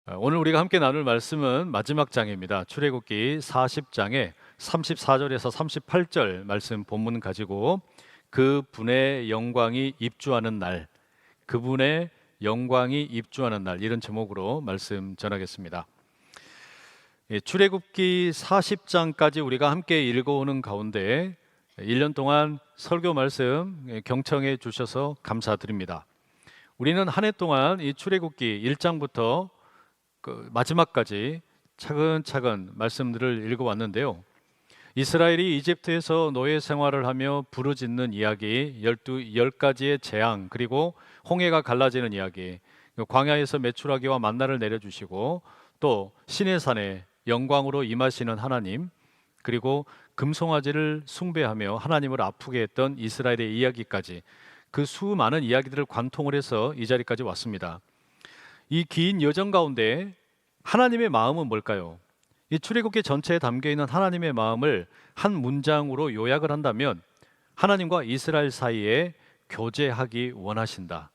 오늘 우리가 함께 나눌 말씀은 마지막 장입니다. 출애굽기 40장의 34절에서 38절 말씀 본문 가지고 그분의 영광이 입주하는 날, 그분의 영광이 입주하는 날, 이런 제목으로 말씀 전하겠습니다. 출애굽기 40장까지 우리가 함께 읽어오는 가운데 1년 동안 설교 말씀 경청해 주셔서 감사드립니다. 우리는 한 해 동안 이 출애굽기 1장부터 마지막까지 차근차근 말씀들을 읽어왔는데요. 이스라엘이 이집트에서 노예 생활을 하며 부르짖는 이야기, 10가지의 재앙, 그리고 홍해가 갈라지는 이야기, 광야에서 메추라기와 만나를 내려주시고 또 시내산에 영광으로 임하시는 하나님, 그리고 금송아지를 숭배하며 하나님을 아프게 했던 이스라엘의 이야기까지, 그 수많은 이야기들을 관통을 해서 이 자리까지 왔습니다. 이 긴 여정 가운데 하나님의 마음은 뭘까요? 이 출애굽기 전체에 담겨 있는 하나님의 마음을 한 문장으로 요약을 한다면 하나님과 이스라엘 사이에 교제하기 원하신다.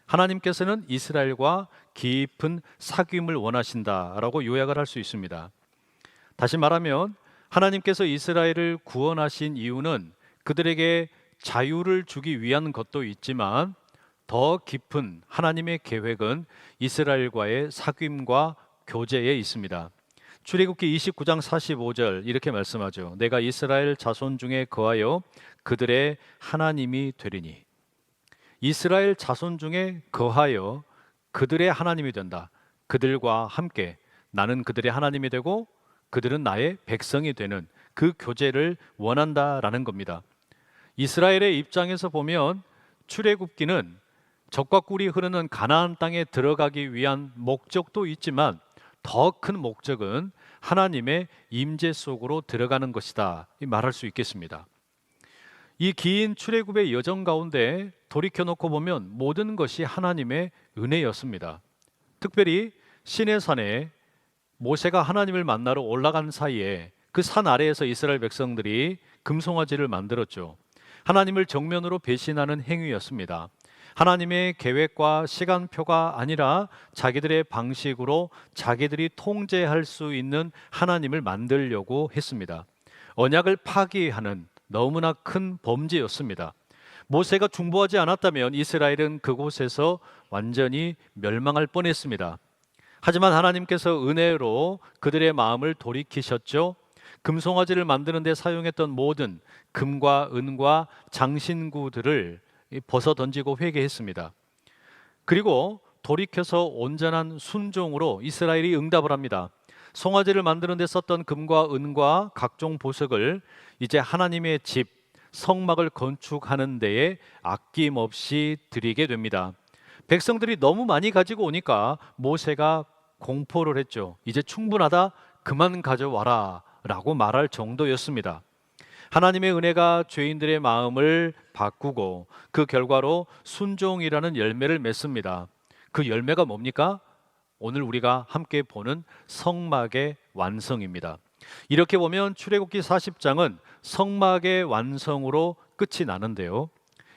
하나님께서는 이스라엘과 깊은 사귐을 원하신다라고 요약을 할 수 있습니다. 다시 말하면 하나님께서 이스라엘을 구원하신 이유는 그들에게 자유를 주기 위한 것도 있지만 더 깊은 하나님의 계획은 이스라엘과의 사귐과 교제에 있습니다. 출애굽기 29장 45절 이렇게 말씀하죠. 내가 이스라엘 자손 중에 거하여 그들의 하나님이 되리니. 이스라엘 자손 중에 거하여 그들의 하나님이 된다. 그들과 함께 나는 그들의 하나님이 되고 그들은 나의 백성이 되는 그 교제를 원한다라는 겁니다. 이스라엘의 입장에서 보면 출애굽기는 적과 꿀이 흐르는 가나안 땅에 들어가기 위한 목적도 있지만 더 큰 목적은 하나님의 임재 속으로 들어가는 것이다, 말할 수 있겠습니다. 이 긴 출애굽의 여정 가운데 돌이켜놓고 보면 모든 것이 하나님의 은혜였습니다. 특별히 시내산에 모세가 하나님을 만나러 올라간 사이에 그 산 아래에서 이스라엘 백성들이 금송아지를 만들었죠. 하나님을 정면으로 배신하는 행위였습니다. 하나님의 계획과 시간표가 아니라 자기들의 방식으로 자기들이 통제할 수 있는 하나님을 만들려고 했습니다. 언약을 파기하는 너무나 큰 범죄였습니다. 모세가 중보하지 않았다면 이스라엘은 그곳에서 완전히 멸망할 뻔했습니다. 하지만 하나님께서 은혜로 그들의 마음을 돌이키셨죠. 금송아지를 만드는 데 사용했던 모든 금과 은과 장신구들을 벗어 던지고 회개했습니다. 그리고 돌이켜서 온전한 순종으로 이스라엘이 응답을 합니다. 송아지를 만드는 데 썼던 금과 은과 각종 보석을 이제 하나님의 집, 성막을 건축하는 데에 아낌없이 드리게 됩니다. 백성들이 너무 많이 가지고 오니까 모세가 공포를 했죠. 이제 충분하다, 그만 가져와라 라고 말할 정도였습니다. 하나님의 은혜가 죄인들의 마음을 바꾸고 그 결과로 순종이라는 열매를 맺습니다. 그 열매가 뭡니까? 오늘 우리가 함께 보는 성막의 완성입니다. 이렇게 보면 출애굽기 40장은 성막의 완성으로 끝이 나는데요.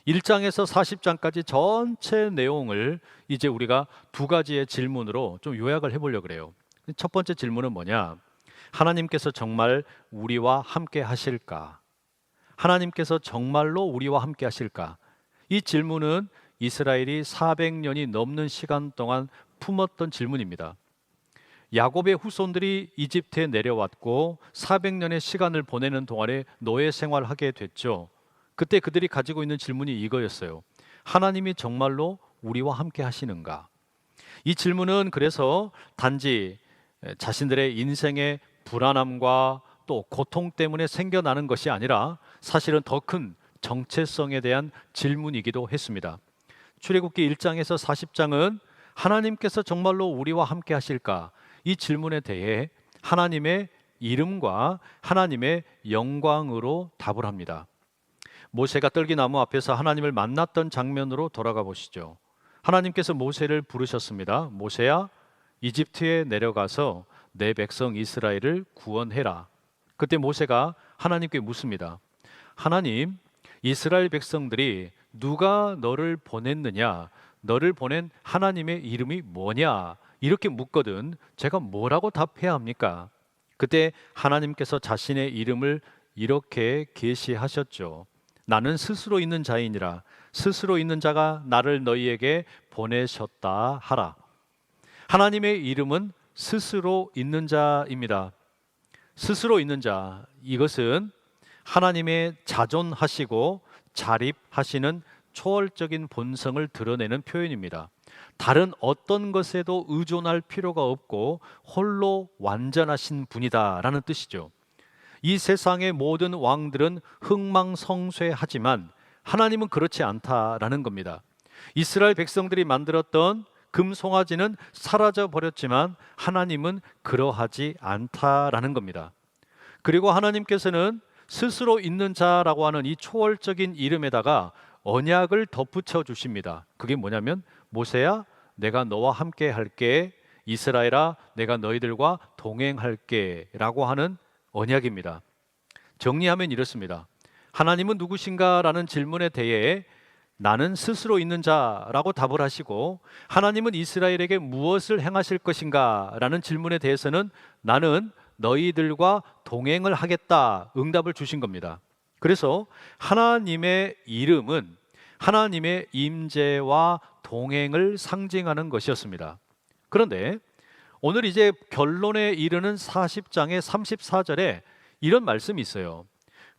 1장에서 40장까지 전체 내용을 이제 우리가 두 가지의 질문으로 좀 요약을 해보려고 그래요. 첫 번째 질문은 뭐냐? 하나님께서 정말 우리와 함께 하실까? 하나님께서 정말로 우리와 함께 하실까? 이 질문은 이스라엘이 400년이 넘는 시간 동안 품었던 질문입니다. 야곱의 후손들이 이집트에 내려왔고 400년의 시간을 보내는 동안에 노예 생활하게 됐죠. 그때 그들이 가지고 있는 질문이 이거였어요. 하나님이 정말로 우리와 함께 하시는가? 이 질문은 그래서 단지 자신들의 인생의 불안함과 또 고통 때문에 생겨나는 것이 아니라 사실은 더 큰 정체성에 대한 질문이기도 했습니다. 출애굽기 1장에서 40장은 하나님께서 정말로 우리와 함께 하실까? 이 질문에 대해 하나님의 이름과 하나님의 영광으로 답을 합니다. 모세가 떨기나무 앞에서 하나님을 만났던 장면으로 돌아가 보시죠. 하나님께서 모세를 부르셨습니다. 모세야, 이집트에 내려가서 내 백성 이스라엘을 구원해라. 그때 모세가 하나님께 묻습니다. 하나님, 이스라엘 백성들이 누가 너를 보냈느냐? 너를 보낸 하나님의 이름이 뭐냐? 이렇게 묻거든 제가 뭐라고 답해야 합니까? 그때 하나님께서 자신의 이름을 이렇게 계시하셨죠. 나는 스스로 있는 자이니라. 스스로 있는 자가 나를 너희에게 보내셨다 하라. 하나님의 이름은 스스로 있는 자입니다. 스스로 있는 자, 이것은 하나님의 자존하시고 자립하시는 초월적인 본성을 드러내는 표현입니다. 다른 어떤 것에도 의존할 필요가 없고 홀로 완전하신 분이다라는 뜻이죠. 이 세상의 모든 왕들은 흥망성쇠하지만 하나님은 그렇지 않다라는 겁니다. 이스라엘 백성들이 만들었던 금송아지는 사라져 버렸지만 하나님은 그러하지 않다라는 겁니다. 그리고 하나님께서는 스스로 있는 자라고 하는 이 초월적인 이름에다가 언약을 덧붙여 주십니다. 그게 뭐냐면 모세야 내가 너와 함께 할게, 이스라엘아 내가 너희들과 동행할게 라고 하는 언약입니다. 정리하면 이렇습니다. 하나님은 누구신가 라는 질문에 대해 나는 스스로 있는 자라고 답을 하시고, 하나님은 이스라엘에게 무엇을 행하실 것인가 라는 질문에 대해서는 나는 너희들과 동행을 하겠다 응답을 주신 겁니다. 그래서 하나님의 이름은 하나님의 임재와 동행을 상징하는 것이었습니다. 그런데 오늘 이제 결론에 이르는 40장의 34절에 이런 말씀이 있어요.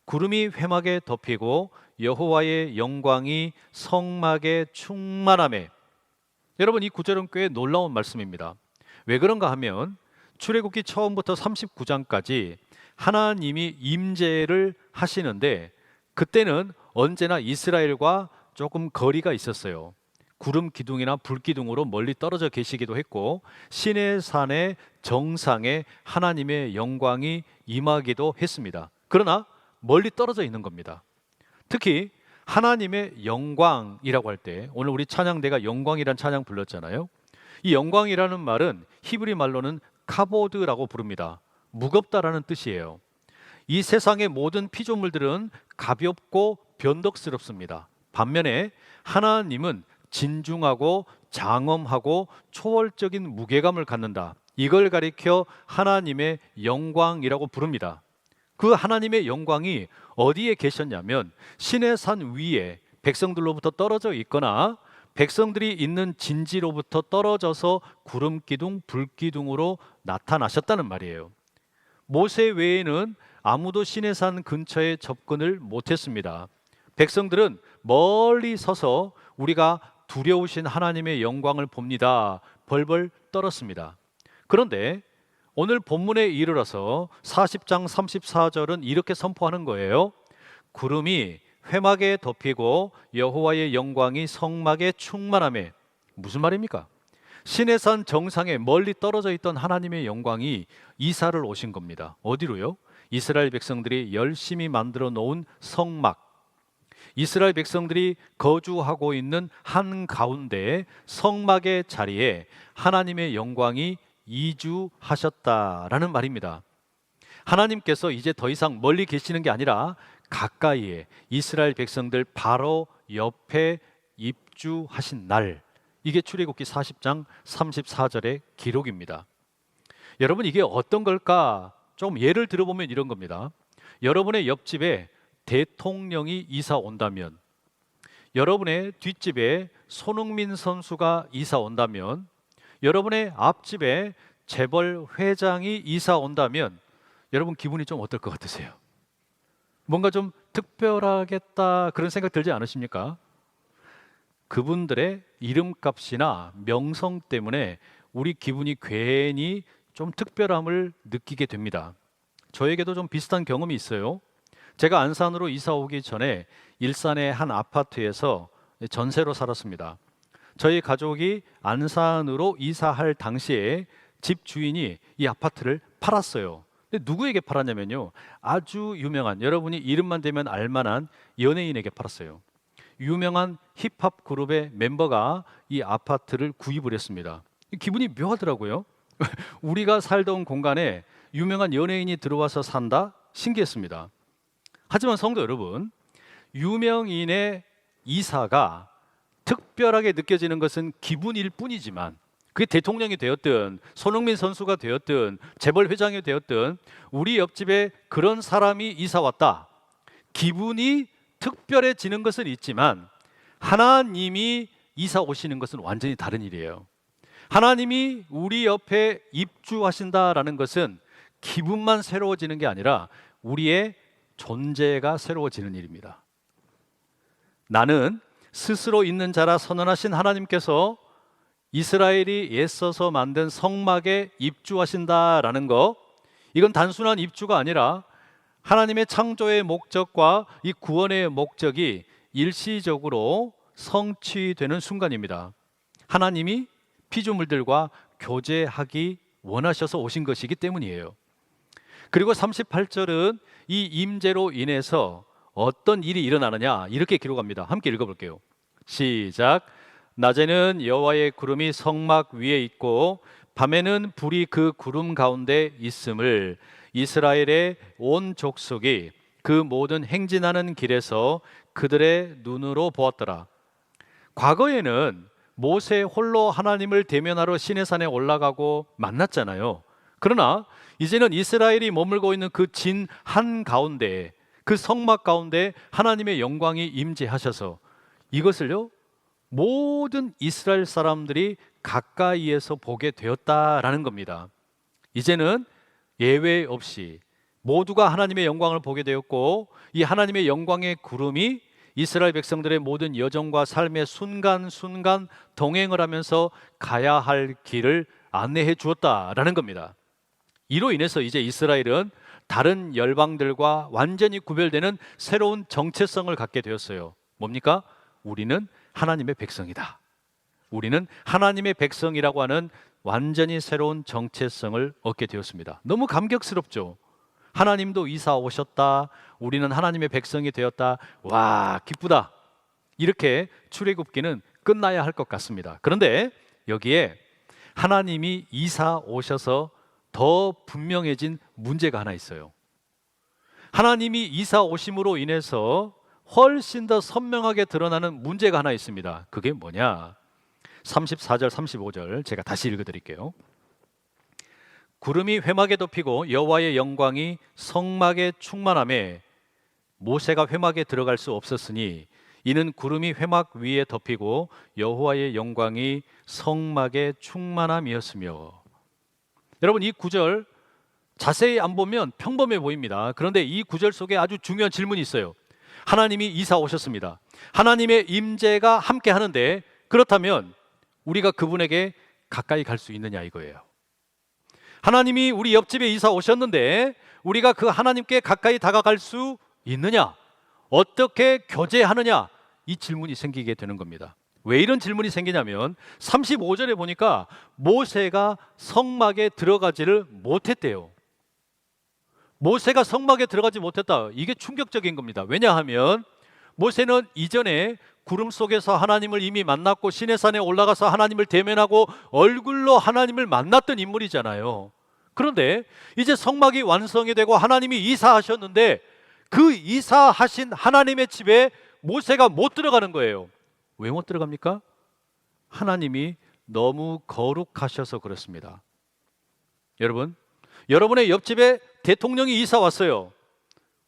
구름이 회막에 덮이고 여호와의 영광이 성막에 충만하매. 여러분, 이 구절은 꽤 놀라운 말씀입니다. 왜 그런가 하면 출애굽기 처음부터 39장까지 하나님이 임재를 하시는데 그때는 언제나 이스라엘과 조금 거리가 있었어요. 구름 기둥이나 불 기둥으로 멀리 떨어져 계시기도 했고 시내산의 정상에 하나님의 영광이 임하기도 했습니다. 그러나 멀리 떨어져 있는 겁니다. 특히 하나님의 영광이라고 할 때, 오늘 우리 찬양대가 영광이란 찬양 불렀잖아요. 이 영광이라는 말은 히브리 말로는 카보드라고 부릅니다. 무겁다라는 뜻이에요. 이 세상의 모든 피조물들은 가볍고 변덕스럽습니다. 반면에 하나님은 진중하고 장엄하고 초월적인 무게감을 갖는다. 이걸 가리켜 하나님의 영광이라고 부릅니다. 그 하나님의 영광이 어디에 계셨냐면 신의 산 위에 백성들로부터 떨어져 있거나 백성들이 있는 진지로부터 떨어져서 구름 기둥, 불 기둥으로 나타나셨다는 말이에요. 모세 외에는 아무도 신의 산 근처에 접근을 못했습니다. 백성들은 멀리 서서 우리가 두려우신 하나님의 영광을 봅니다. 벌벌 떨었습니다. 그런데 오늘 본문에 이르러서 40장 34절은 이렇게 선포하는 거예요. 구름이 회막에 덮이고 여호와의 영광이 성막에 충만하매. 무슨 말입니까? 시내산 정상에 멀리 떨어져 있던 하나님의 영광이 이사를 오신 겁니다. 어디로요? 이스라엘 백성들이 열심히 만들어 놓은 성막, 이스라엘 백성들이 거주하고 있는 한가운데 성막의 자리에 하나님의 영광이 이주하셨다라는 말입니다. 하나님께서 이제 더 이상 멀리 계시는 게 아니라 가까이에 이스라엘 백성들 바로 옆에 입주하신 날, 이게 출애굽기 40장 34절의 기록입니다. 여러분, 이게 어떤 걸까? 좀 예를 들어보면 이런 겁니다. 여러분의 옆집에 대통령이 이사 온다면, 여러분의 뒷집에 손흥민 선수가 이사 온다면, 여러분의 앞집에 재벌 회장이 이사 온다면 여러분 기분이 좀 어떨 것 같으세요? 뭔가 좀 특별하겠다 그런 생각 들지 않으십니까? 그분들의 이름값이나 명성 때문에 우리 기분이 괜히 좀 특별함을 느끼게 됩니다. 저에게도 좀 비슷한 경험이 있어요. 제가 안산으로 이사 오기 전에 일산의 한 아파트에서 전세로 살았습니다. 저희 가족이 안산으로 이사할 당시에 집 주인이 이 아파트를 팔았어요. 근데 누구에게 팔았냐면요, 아주 유명한, 여러분이 이름만 대면 알만한 연예인에게 팔았어요. 유명한 힙합 그룹의 멤버가 이 아파트를 구입을 했습니다. 기분이 묘하더라고요. 우리가 살던 공간에 유명한 연예인이 들어와서 산다? 신기했습니다. 하지만 성도 여러분, 유명인의 이사가 특별하게 느껴지는 것은 기분일 뿐이지만 그게 대통령이 되었든 손흥민 선수가 되었든 재벌 회장이 되었든 우리 옆집에 그런 사람이 이사 왔다. 기분이 특별해지는 것은 있지만 하나님이 이사 오시는 것은 완전히 다른 일이에요. 하나님이 우리 옆에 입주하신다라는 것은 기분만 새로워지는 게 아니라 우리의 존재가 새로워지는 일입니다. 나는 스스로 있는 자라 선언하신 하나님께서 이스라엘이 애써서 만든 성막에 입주하신다라는 거, 이건 단순한 입주가 아니라 하나님의 창조의 목적과 이 구원의 목적이 일시적으로 성취되는 순간입니다. 하나님이 피조물들과 교제하기 원하셔서 오신 것이기 때문이에요. 그리고 38절은 이 임재로 인해서 어떤 일이 일어나느냐 이렇게 기록합니다. 함께 읽어볼게요. 시작. 낮에는 여호와의 구름이 성막 위에 있고 밤에는 불이 그 구름 가운데 있음을 이스라엘의 온 족속이 그 모든 행진하는 길에서 그들의 눈으로 보았더라. 과거에는 모세 홀로 하나님을 대면하러 시내산에 올라가고 만났잖아요. 그러나 이제는 이스라엘이 머물고 있는 그 진 한가운데, 그 성막 가운데 하나님의 영광이 임재하셔서 이것을요 모든 이스라엘 사람들이 가까이에서 보게 되었다라는 겁니다. 이제는 예외 없이 모두가 하나님의 영광을 보게 되었고, 이 하나님의 영광의 구름이 이스라엘 백성들의 모든 여정과 삶의 순간순간 동행을 하면서 가야 할 길을 안내해 주었다라는 겁니다. 이로 인해서 이제 이스라엘은 다른 열방들과 완전히 구별되는 새로운 정체성을 갖게 되었어요. 뭡니까? 우리는 하나님의 백성이다. 우리는 하나님의 백성이라고 하는 완전히 새로운 정체성을 얻게 되었습니다. 너무 감격스럽죠? 하나님도 이사 오셨다. 우리는 하나님의 백성이 되었다. 와, 기쁘다. 이렇게 출애굽기는 끝나야 할 것 같습니다. 그런데 여기에 하나님이 이사 오셔서 더 분명해진 문제가 하나 있어요. 하나님이 이사 오심으로 인해서 훨씬 더 선명하게 드러나는 문제가 하나 있습니다. 그게 뭐냐? 34절 35절 제가 다시 읽어드릴게요. 구름이 회막에 덮이고 여호와의 영광이 성막에 충만하매 모세가 회막에 들어갈 수 없었으니 이는 구름이 회막 위에 덮이고 여호와의 영광이 성막에 충만함이었으며. 여러분, 이 구절 자세히 안 보면 평범해 보입니다. 그런데 이 구절 속에 아주 중요한 질문이 있어요. 하나님이 이사 오셨습니다. 하나님의 임재가 함께 하는데 그렇다면 우리가 그분에게 가까이 갈 수 있느냐 이거예요. 하나님이 우리 옆집에 이사 오셨는데 우리가 그 하나님께 가까이 다가갈 수 있느냐? 어떻게 교제하느냐? 이 질문이 생기게 되는 겁니다. 왜 이런 질문이 생기냐면 35절에 보니까 모세가 성막에 들어가지를 못했대요. 모세가 성막에 들어가지 못했다. 이게 충격적인 겁니다. 왜냐하면 모세는 이전에 구름 속에서 하나님을 이미 만났고 시내산에 올라가서 하나님을 대면하고 얼굴로 하나님을 만났던 인물이잖아요. 그런데 이제 성막이 완성이 되고 하나님이 이사하셨는데 그 이사하신 하나님의 집에 모세가 못 들어가는 거예요. 왜 못 들어갑니까? 하나님이 너무 거룩하셔서 그렇습니다. 여러분, 여러분의 옆집에 대통령이 이사 왔어요.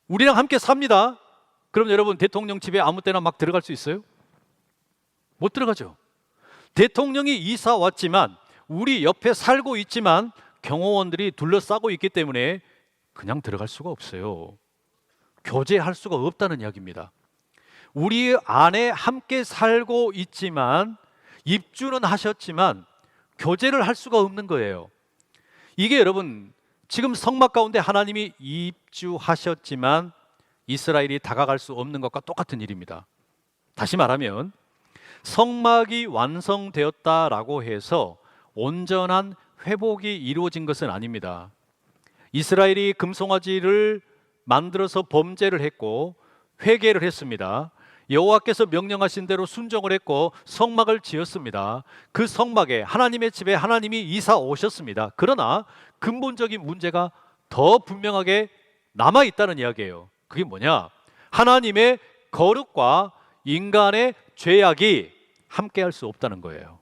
우리랑 함께 삽니다. 그럼 여러분 대통령 집에 아무 때나 막 들어갈 수 있어요? 못 들어가죠. 대통령이 이사 왔지만 우리 옆에 살고 있지만 경호원들이 둘러싸고 있기 때문에 그냥 들어갈 수가 없어요. 교제할 수가 없다는 이야기입니다. 우리 안에 함께 살고 있지만 입주는 하셨지만 교제를 할 수가 없는 거예요. 이게 여러분 지금 성막 가운데 하나님이 입주하셨지만 이스라엘이 다가갈 수 없는 것과 똑같은 일입니다. 다시 말하면 성막이 완성되었다라고 해서 온전한 회복이 이루어진 것은 아닙니다. 이스라엘이 금송아지를 만들어서 범죄를 했고 회개를 했습니다. 여호와께서 명령하신 대로 순종을 했고 성막을 지었습니다. 그 성막에 하나님의 집에 하나님이 이사 오셨습니다. 그러나 근본적인 문제가 더 분명하게 남아있다는 이야기예요. 그게 뭐냐? 하나님의 거룩과 인간의 죄악이 함께 할 수 없다는 거예요.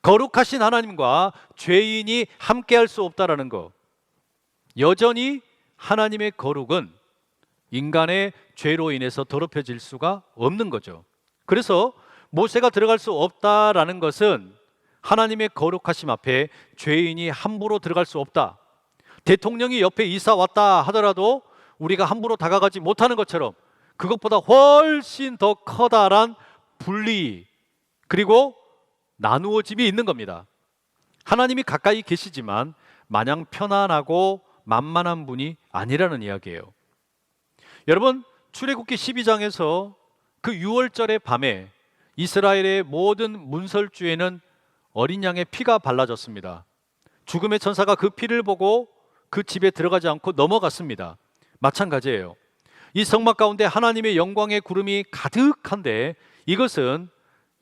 거룩하신 하나님과 죄인이 함께할 수 없다라는 거. 여전히 하나님의 거룩은 인간의 죄로 인해서 더럽혀질 수가 없는 거죠. 그래서 모세가 들어갈 수 없다라는 것은 하나님의 거룩하심 앞에 죄인이 함부로 들어갈 수 없다. 대통령이 옆에 이사 왔다 하더라도 우리가 함부로 다가가지 못하는 것처럼 그것보다 훨씬 더 커다란 분리 그리고 나누어짐이 있는 겁니다. 하나님이 가까이 계시지만 마냥 편안하고 만만한 분이 아니라는 이야기예요. 여러분, 출애굽기 12장에서 그 6월절의 밤에 이스라엘의 모든 문설주에는 어린 양의 피가 발라졌습니다. 죽음의 천사가 그 피를 보고 그 집에 들어가지 않고 넘어갔습니다. 마찬가지예요. 이 성막 가운데 하나님의 영광의 구름이 가득한데 이것은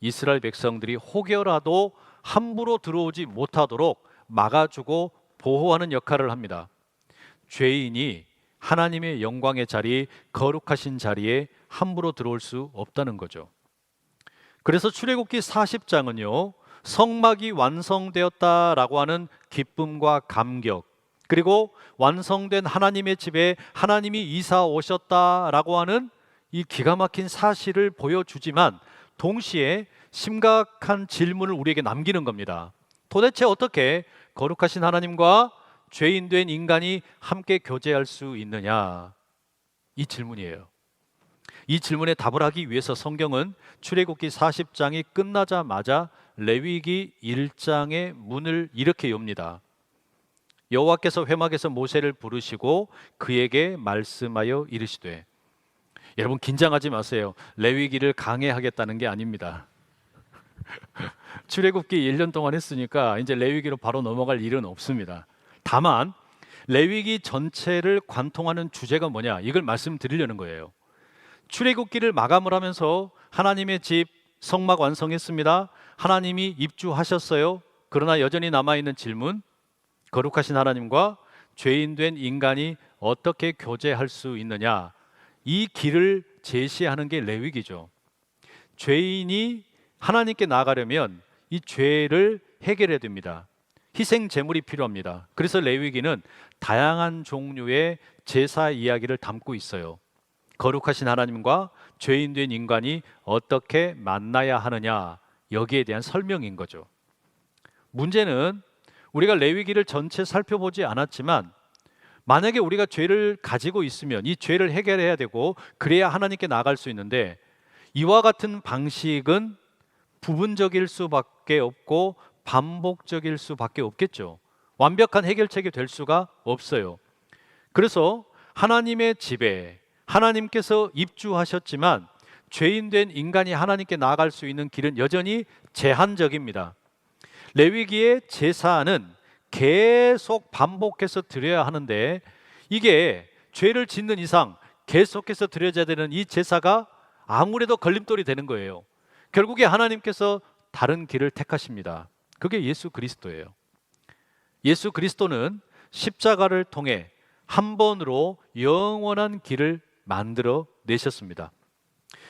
이스라엘 백성들이 혹여라도 함부로 들어오지 못하도록 막아주고 보호하는 역할을 합니다. 죄인이 하나님의 영광의 자리, 거룩하신 자리에 함부로 들어올 수 없다는 거죠. 그래서 출애굽기 40장은요, 성막이 완성되었다라고 하는 기쁨과 감격, 그리고 완성된 하나님의 집에 하나님이 이사 오셨다라고 하는 이 기가 막힌 사실을 보여주지만 동시에 심각한 질문을 우리에게 남기는 겁니다. 도대체 어떻게 거룩하신 하나님과 죄인 된 인간이 함께 교제할 수 있느냐? 이 질문이에요. 이 질문에 답을 하기 위해서 성경은 출애굽기 40장이 끝나자마자 레위기 1장의 문을 이렇게 엽니다. 여호와께서 회막에서 모세를 부르시고 그에게 말씀하여 이르시되. 여러분, 긴장하지 마세요. 레위기를 강해하겠다는 게 아닙니다. 출애굽기 1년 동안 했으니까 이제 레위기로 바로 넘어갈 일은 없습니다. 다만 레위기 전체를 관통하는 주제가 뭐냐, 이걸 말씀드리려는 거예요. 출애굽기를 마감을 하면서 하나님의 집 성막 완성했습니다. 하나님이 입주하셨어요. 그러나 여전히 남아있는 질문, 거룩하신 하나님과 죄인 된 인간이 어떻게 교제할 수 있느냐, 이 길을 제시하는 게 레위기죠. 죄인이 하나님께 나아가려면 이 죄를 해결해야 됩니다. 희생 제물이 필요합니다. 그래서 레위기는 다양한 종류의 제사 이야기를 담고 있어요. 거룩하신 하나님과 죄인 된 인간이 어떻게 만나야 하느냐, 여기에 대한 설명인 거죠. 문제는 우리가 레위기를 전체 살펴보지 않았지만 만약에 우리가 죄를 가지고 있으면 이 죄를 해결해야 되고 그래야 하나님께 나아갈 수 있는데 이와 같은 방식은 부분적일 수밖에 없고 반복적일 수밖에 없겠죠. 완벽한 해결책이 될 수가 없어요. 그래서 하나님의 집에 하나님께서 입주하셨지만 죄인 된 인간이 하나님께 나아갈 수 있는 길은 여전히 제한적입니다. 레위기의 제사는 계속 반복해서 드려야 하는데 이게 죄를 짓는 이상 계속해서 드려야 되는 이 제사가 아무래도 걸림돌이 되는 거예요. 결국에 하나님께서 다른 길을 택하십니다. 그게 예수 그리스도예요. 예수 그리스도는 십자가를 통해 한 번으로 영원한 길을 만들어 내셨습니다.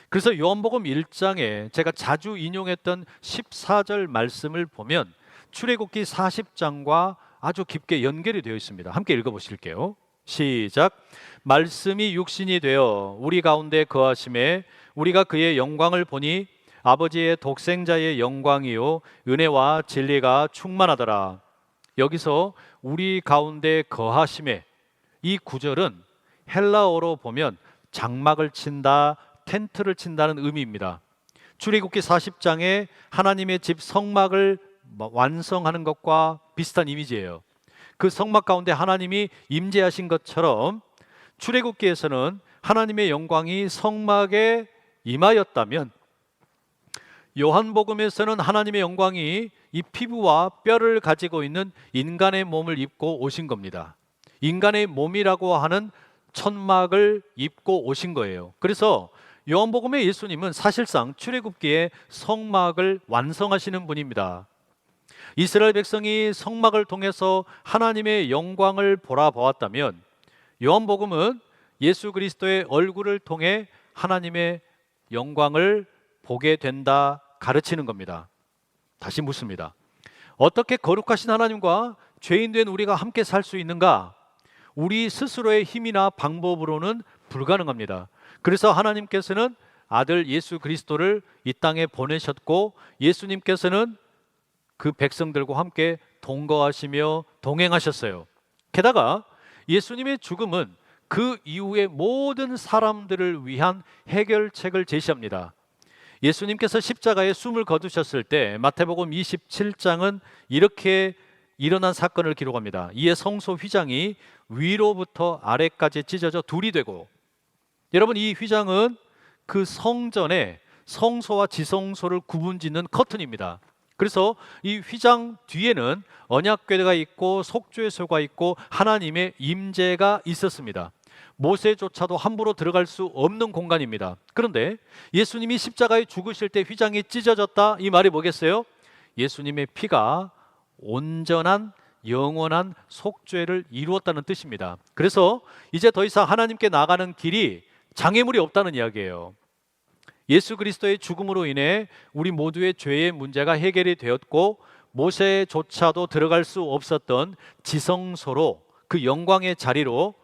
그래서 요한복음 1장에 제가 자주 인용했던 14절 말씀을 보면 출애굽기 40장과 아주 깊게 연결이 되어 있습니다. 함께 읽어보실게요. 시작. 말씀이 육신이 되어 우리 가운데 거하심에 우리가 그의 영광을 보니 아버지의 독생자의 영광이요 은혜와 진리가 충만하더라. 여기서 우리 가운데 거하심에, 이 구절은 헬라어로 보면 장막을 친다, 텐트를 친다는 의미입니다. 출애굽기 40장에 하나님의 집 성막을 완성하는 것과 비슷한 이미지예요. 그 성막 가운데 하나님이 임재하신 것처럼 출애굽기에서는 하나님의 영광이 성막에 임하였다면 요한복음에서는 하나님의 영광이 이 피부와 뼈를 가지고 있는 인간의 몸을 입고 오신 겁니다. 인간의 몸이라고 하는 천막을 입고 오신 거예요. 그래서 요한복음의 예수님은 사실상 출애굽기에 성막을 완성하시는 분입니다. 이스라엘 백성이 성막을 통해서 하나님의 영광을 보아보았다면 요한복음은 예수 그리스도의 얼굴을 통해 하나님의 영광을 보게 된다 가르치는 겁니다. 다시 묻습니다. 어떻게 거룩하신 하나님과 죄인 된 우리가 함께 살 수 있는가? 우리 스스로의 힘이나 방법으로는 불가능합니다. 그래서 하나님께서는 아들 예수 그리스도를 이 땅에 보내셨고, 예수님께서는 그 백성들과 함께 동거하시며 동행하셨어요. 게다가 예수님의 죽음은 그 이후의 모든 사람들을 위한 해결책을 제시합니다. 예수님께서 십자가에 숨을 거두셨을 때 마태복음 27장은 이렇게 일어난 사건을 기록합니다. 이에 성소 휘장이 위로부터 아래까지 찢어져 둘이 되고, 여러분, 이 휘장은 그 성전의 성소와 지성소를 구분짓는 커튼입니다. 그래서 이 휘장 뒤에는 언약궤가 있고 속죄소가 있고 하나님의 임재가 있었습니다. 모세조차도 함부로 들어갈 수 없는 공간입니다. 그런데 예수님이 십자가에 죽으실 때 휘장이 찢어졌다, 이 말이 뭐겠어요? 예수님의 피가 온전한 영원한 속죄를 이루었다는 뜻입니다. 그래서 이제 더 이상 하나님께 나가는 길이 장애물이 없다는 이야기예요. 예수 그리스도의 죽음으로 인해 우리 모두의 죄의 문제가 해결이 되었고, 모세조차도 들어갈 수 없었던 지성소로, 그 영광의 자리로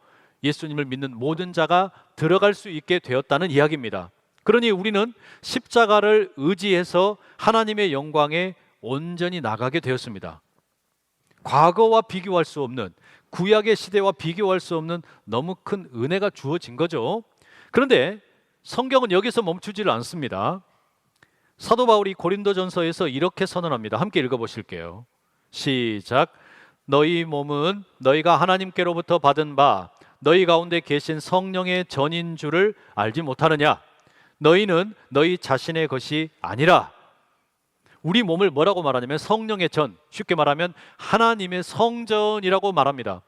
예수님을 믿는 모든 자가 들어갈 수 있게 되었다는 이야기입니다. 그러니 우리는 십자가를 의지해서 하나님의 영광에 온전히 나가게 되었습니다. 과거와 비교할 수 없는, 구약의 시대와 비교할 수 없는 너무 큰 은혜가 주어진 거죠. 그런데 성경은 여기서 멈추지를 않습니다. 사도 바울이 고린도전서에서 이렇게 선언합니다. 함께 읽어보실게요. 시작. 너희 몸은 너희가 하나님께로부터 받은 바 너희 가운데 계신 성령의 전인 줄을 알지 못하느냐? 너희는 너희 자신의 것이 아니라. 우리 몸을 뭐라고 말하냐면 성령의 전, 쉽게 말하면 하나님의 성전이라고 말합니다.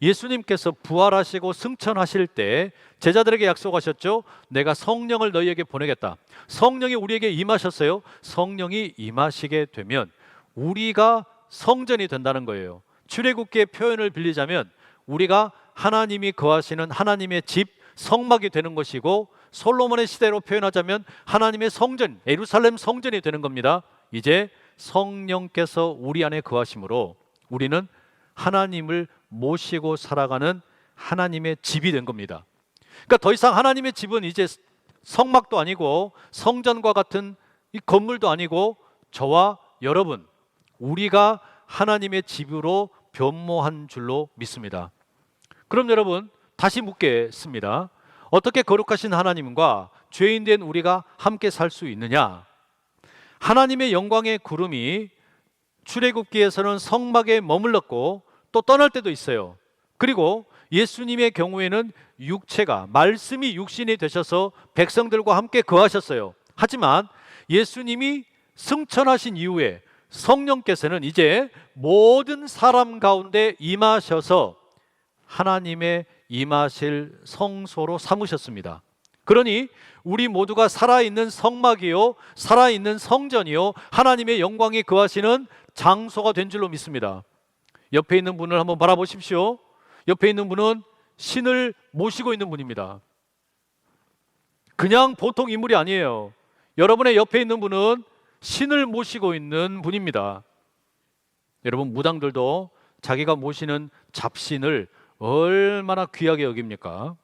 예수님께서 부활하시고 승천하실 때 제자들에게 약속하셨죠. 내가 성령을 너희에게 보내겠다. 성령이 우리에게 임하셨어요. 성령이 임하시게 되면 우리가 성전이 된다는 거예요. 출애굽기의 표현을 빌리자면 우리가 하나님이 거하시는 하나님의 집, 성막이 되는 것이고, 솔로몬의 시대로 표현하자면 하나님의 성전, 예루살렘 성전이 되는 겁니다. 이제 성령께서 우리 안에 거하심으로 우리는 하나님을 모시고 살아가는 하나님의 집이 된 겁니다. 그러니까 더 이상 하나님의 집은 이제 성막도 아니고 성전과 같은 이 건물도 아니고 저와 여러분, 우리가 하나님의 집으로 변모한 줄로 믿습니다. 그럼 여러분, 다시 묻겠습니다. 어떻게 거룩하신 하나님과 죄인 된 우리가 함께 살 수 있느냐? 하나님의 영광의 구름이 출애굽기에서는 성막에 머물렀고 또 떠날 때도 있어요. 그리고 예수님의 경우에는 육체가, 말씀이 육신이 되셔서 백성들과 함께 거하셨어요. 하지만 예수님이 승천하신 이후에 성령께서는 이제 모든 사람 가운데 임하셔서 하나님의 임하실 성소로 삼으셨습니다. 그러니 우리 모두가 살아있는 성막이요, 살아있는 성전이요, 하나님의 영광이 거하시는 장소가 된 줄로 믿습니다. 옆에 있는 분을 한번 바라보십시오. 옆에 있는 분은 신을 모시고 있는 분입니다. 그냥 보통 인물이 아니에요. 여러분의 옆에 있는 분은 신을 모시고 있는 분입니다. 여러분, 무당들도 자기가 모시는 잡신을 얼마나 귀하게 여깁니까?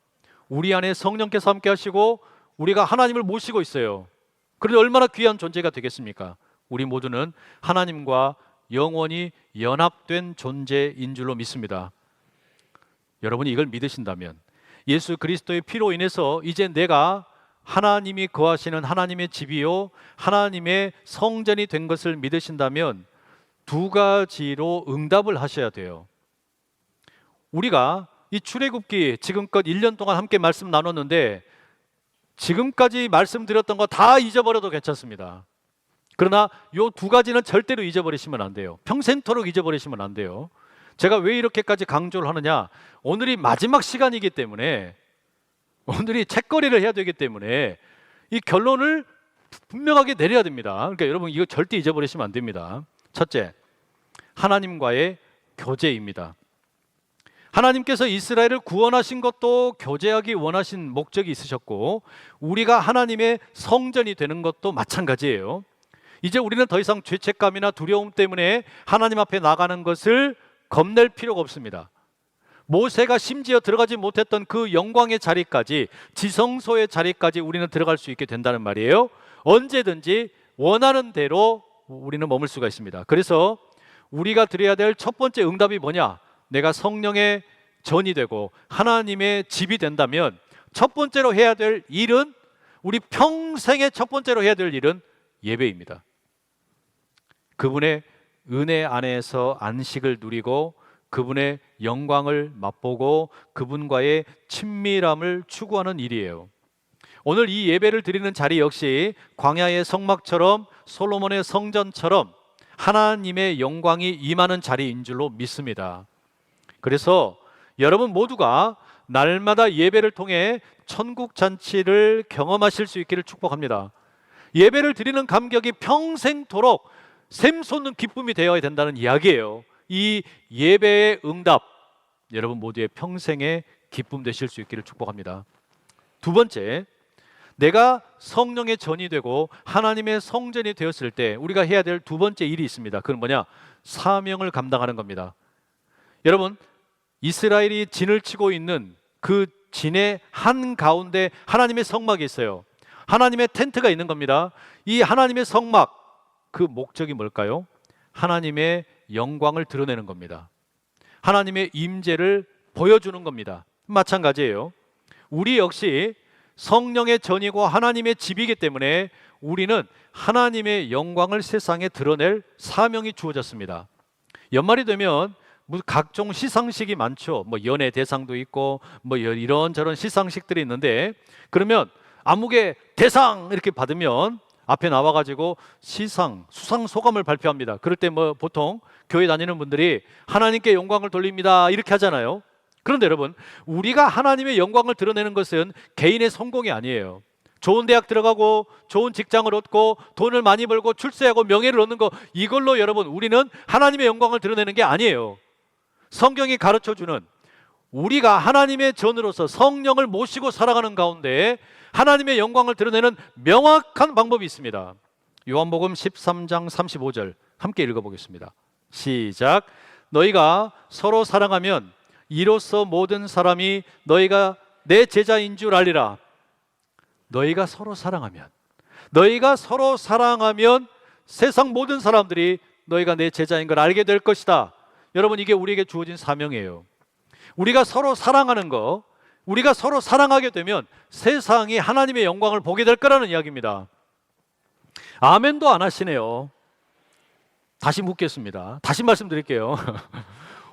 우리 안에 성령께서 함께 하시고 우리가 하나님을 모시고 있어요. 그런데 얼마나 귀한 존재가 되겠습니까? 우리 모두는 하나님과 영원히 연합된 존재인 줄로 믿습니다. 여러분이 이걸 믿으신다면, 예수 그리스도의 피로 인해서 이제 내가 하나님이 거하시는 하나님의 집이요, 하나님의 성전이 된 것을 믿으신다면 두 가지로 응답을 하셔야 돼요. 우리가 이 출애굽기 지금껏 1년 동안 함께 말씀 나눴는데 지금까지 말씀드렸던 거 다 잊어버려도 괜찮습니다. 그러나 이 두 가지는 절대로 잊어버리시면 안 돼요. 평생토록 잊어버리시면 안 돼요. 제가 왜 이렇게까지 강조를 하느냐? 오늘이 마지막 시간이기 때문에, 오늘이 책거리를 해야 되기 때문에 이 결론을 분명하게 내려야 됩니다. 그러니까 여러분, 이거 절대 잊어버리시면 안 됩니다. 첫째, 하나님과의 교제입니다. 하나님께서 이스라엘을 구원하신 것도 교제하기 원하신 목적이 있으셨고, 우리가 하나님의 성전이 되는 것도 마찬가지예요. 이제 우리는 더 이상 죄책감이나 두려움 때문에 하나님 앞에 나가는 것을 겁낼 필요가 없습니다. 모세가 심지어 들어가지 못했던 그 영광의 자리까지, 지성소의 자리까지 우리는 들어갈 수 있게 된다는 말이에요. 언제든지 원하는 대로 우리는 머물 수가 있습니다. 그래서 우리가 드려야 될 첫 번째 응답이 뭐냐? 내가 성령의 전이 되고 하나님의 집이 된다면 첫 번째로 해야 될 일은, 우리 평생의 첫 번째로 해야 될 일은 예배입니다. 그분의 은혜 안에서 안식을 누리고 그분의 영광을 맛보고 그분과의 친밀함을 추구하는 일이에요. 오늘 이 예배를 드리는 자리 역시 광야의 성막처럼, 솔로몬의 성전처럼 하나님의 영광이 임하는 자리인 줄로 믿습니다. 그래서 여러분 모두가 날마다 예배를 통해 천국 잔치를 경험하실 수 있기를 축복합니다. 예배를 드리는 감격이 평생토록 샘솟는 기쁨이 되어야 된다는 이야기예요. 이 예배의 응답, 여러분 모두의 평생의 기쁨 되실 수 있기를 축복합니다. 두 번째, 내가 성령의 전이 되고 하나님의 성전이 되었을 때 우리가 해야 될 두 번째 일이 있습니다. 그건 뭐냐? 사명을 감당하는 겁니다. 여러분, 이스라엘이 진을 치고 있는 그 진의 한가운데 하나님의 성막이 있어요. 하나님의 텐트가 있는 겁니다. 이 하나님의 성막, 그 목적이 뭘까요? 하나님의 영광을 드러내는 겁니다. 하나님의 임재를 보여주는 겁니다. 마찬가지예요. 우리 역시 성령의 전이고 하나님의 집이기 때문에 우리는 하나님의 영광을 세상에 드러낼 사명이 주어졌습니다. 연말이 되면 각종 시상식이 많죠. 연예 대상도 있고 이런저런 시상식들이 있는데, 그러면 아무개 대상 이렇게 받으면 앞에 나와가지고 수상 소감을 발표합니다. 그럴 때 보통 교회 다니는 분들이 하나님께 영광을 돌립니다 이렇게 하잖아요. 그런데 여러분, 우리가 하나님의 영광을 드러내는 것은 개인의 성공이 아니에요. 좋은 대학 들어가고 좋은 직장을 얻고 돈을 많이 벌고 출세하고 명예를 얻는 거, 이걸로 여러분 우리는 하나님의 영광을 드러내는 게 아니에요. 성경이 가르쳐주는, 우리가 하나님의 전으로서 성령을 모시고 살아가는 가운데 하나님의 영광을 드러내는 명확한 방법이 있습니다. 요한복음 13장 35절 함께 읽어보겠습니다. 시작. 너희가 서로 사랑하면 이로써 모든 사람이 너희가 내 제자인 줄 알리라. 너희가 서로 사랑하면 세상 모든 사람들이 너희가 내 제자인 걸 알게 될 것이다. 여러분, 이게 우리에게 주어진 사명이에요. 우리가 서로 사랑하는 거, 우리가 서로 사랑하게 되면 세상이 하나님의 영광을 보게 될 거라는 이야기입니다. 아멘도 안 하시네요. 다시 묻겠습니다. 다시 말씀드릴게요.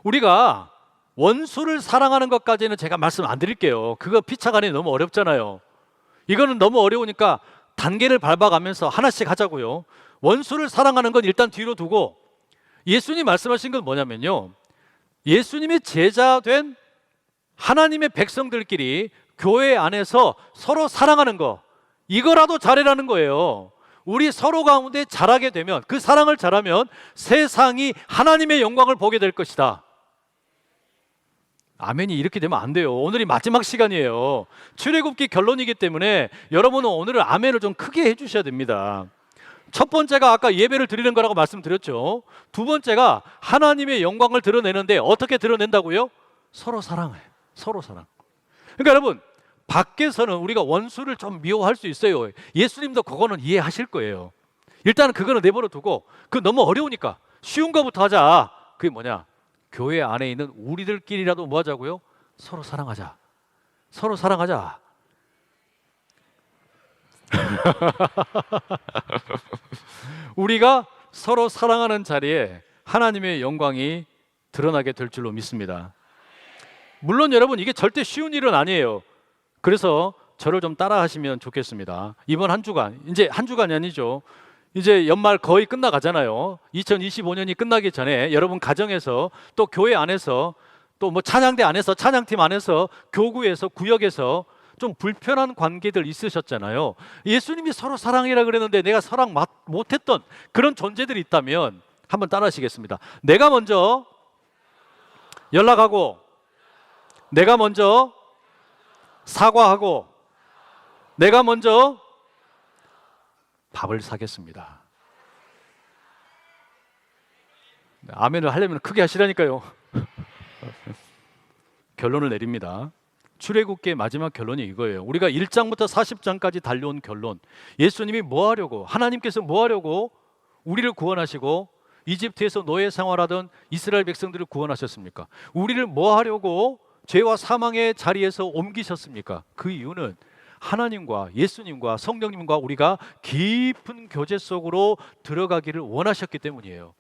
우리가 원수를 사랑하는 것까지는 제가 말씀 안 드릴게요. 그거 피차간이 너무 어렵잖아요. 이거는 너무 어려우니까 단계를 밟아가면서 하나씩 하자고요. 원수를 사랑하는 건 일단 뒤로 두고, 예수님 말씀하신 건 뭐냐면요, 예수님의 제자 된 하나님의 백성들끼리 교회 안에서 서로 사랑하는 거, 이거라도 잘해라는 거예요. 우리 서로 가운데 잘하게 되면, 그 사랑을 잘하면 세상이 하나님의 영광을 보게 될 것이다. 아멘이 이렇게 되면 안 돼요. 오늘이 마지막 시간이에요. 출애굽기 결론이기 때문에 여러분은 오늘은 아멘을 좀 크게 해주셔야 됩니다. 첫 번째가 아까 예배를 드리는 거라고 말씀드렸죠. 두 번째가 하나님의 영광을 드러내는데 어떻게 드러낸다고요? 서로 사랑해. 서로 사랑. 그러니까 여러분, 밖에서는 우리가 원수를 좀 미워할 수 있어요. 예수님도 그거는 이해하실 거예요. 일단은 그거는 내버려 두고, 그거 너무 어려우니까 쉬운 거부터 하자. 그게 뭐냐? 교회 안에 있는 우리들끼리라도 뭐 하자고요? 서로 사랑하자. 서로 사랑하자. 우리가 서로 사랑하는 자리에 하나님의 영광이 드러나게 될 줄로 믿습니다. 물론 여러분, 이게 절대 쉬운 일은 아니에요. 그래서 저를 좀 따라 하시면 좋겠습니다. 이번 한 주간, 이제 한 주간이 아니죠. 이제 연말 거의 끝나가잖아요. 2025년이 끝나기 전에 여러분 가정에서, 또 교회 안에서, 또 찬양대 안에서, 찬양팀 안에서, 교구에서, 구역에서 좀 불편한 관계들 있으셨잖아요. 예수님이 서로 사랑이라 그랬는데 내가 사랑 못했던 그런 존재들이 있다면 한번 따라 하시겠습니다. 내가 먼저 연락하고, 내가 먼저 사과하고, 내가 먼저 밥을 사겠습니다. 아멘을 하려면 크게 하시라니까요. 결론을 내립니다. 출애굽기의 마지막 결론이 이거예요. 우리가 1장부터 40장까지 달려온 결론. 예수님이 뭐 하려고, 하나님께서 뭐 하려고 우리를 구원하시고 이집트에서 노예 생활하던 이스라엘 백성들을 구원하셨습니까? 우리를 뭐 하려고 죄와 사망의 자리에서 옮기셨습니까? 그 이유는 하나님과 예수님과 성령님과 우리가 깊은 교제 속으로 들어가기를 원하셨기 때문이에요.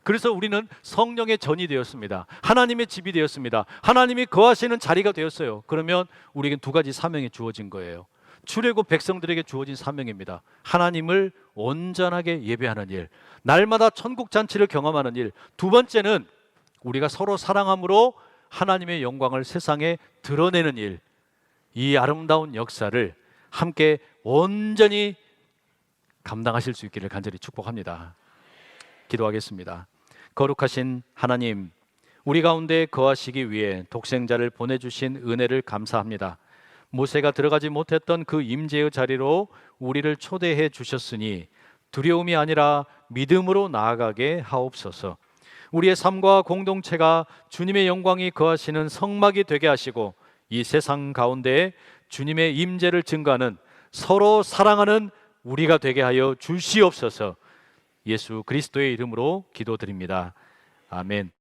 그래서 우리는 성령의 전이 되었습니다. 하나님의 집이 되었습니다. 하나님이 거하시는 자리가 되었어요. 그러면 우리에겐 두 가지 사명이 주어진 거예요. 출애굽 백성들에게 주어진 사명입니다. 하나님을 온전하게 예배하는 일, 날마다 천국 잔치를 경험하는 일. 두 번째는 우리가 서로 사랑함으로 하나님의 영광을 세상에 드러내는 일. 이 아름다운 역사를 함께 온전히 감당하실 수 있기를 간절히 축복합니다. 기도하겠습니다. 거룩하신 하나님, 우리 가운데 거하시기 위해 독생자를 보내주신 은혜를 감사합니다. 모세가 들어가지 못했던 그 임재의 자리로 우리를 초대해 주셨으니 두려움이 아니라 믿음으로 나아가게 하옵소서. 우리의 삶과 공동체가 주님의 영광이 거하시는 성막이 되게 하시고 이 세상 가운데 주님의 임재를 증거하는 서로 사랑하는 우리가 되게 하여 주시옵소서. 예수 그리스도의 이름으로 기도드립니다. 아멘.